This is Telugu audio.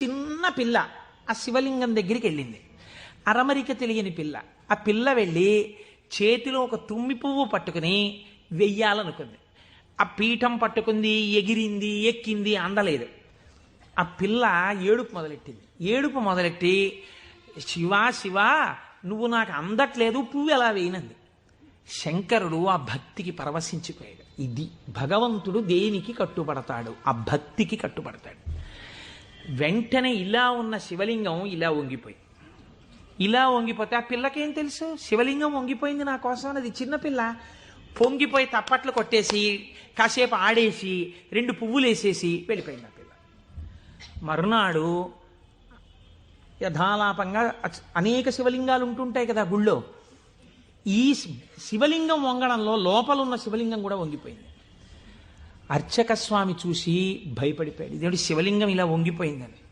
చిన్న పిల్ల ఆ శివలింగం దగ్గరికి వెళ్ళింది. అరమరిక తెలియని పిల్ల. ఆ పిల్ల వెళ్ళి చేతిలో ఒక తుమ్మి పువ్వు పట్టుకుని వెయ్యాలనుకుంది. ఆ పీఠం పట్టుకుంది, ఎగిరింది, ఎక్కింది, అందలేదు. ఆ పిల్ల ఏడుపు మొదలెట్టి శివా శివా నువ్వు నాకు అందట్లేదు, పువ్వు ఎలా వేయనంది. శంకరుడు ఆ భక్తికి పరవశించిపోయాడు. ఇది భగవంతుడు దేనికి కట్టుబడతాడు? ఆ భక్తికి కట్టుబడతాడు. వెంటనే ఇలా ఉన్న శివలింగం ఇలా వంగిపోతే ఆ పిల్లకేం తెలుసు? శివలింగం వంగిపోయింది నా కోసం. అది చిన్నపిల్ల పొంగిపోయి తప్పట్లు కొట్టేసి కాసేపు ఆడేసి 2 పువ్వులు వేసేసి వెళ్ళిపోయింది ఆ పిల్ల. మరునాడు యథాలాపంగా అనేక శివలింగాలు ఉంటుంటాయి కదా గుళ్ళో. ఈ శివలింగం వంగడంలో లోపల ఉన్న శివలింగం కూడా వంగిపోయింది. అర్చక స్వామి చూసి భయపడిపోయాడు, ఇదేంటి శివలింగం ఇలా వంగిపోయిందని.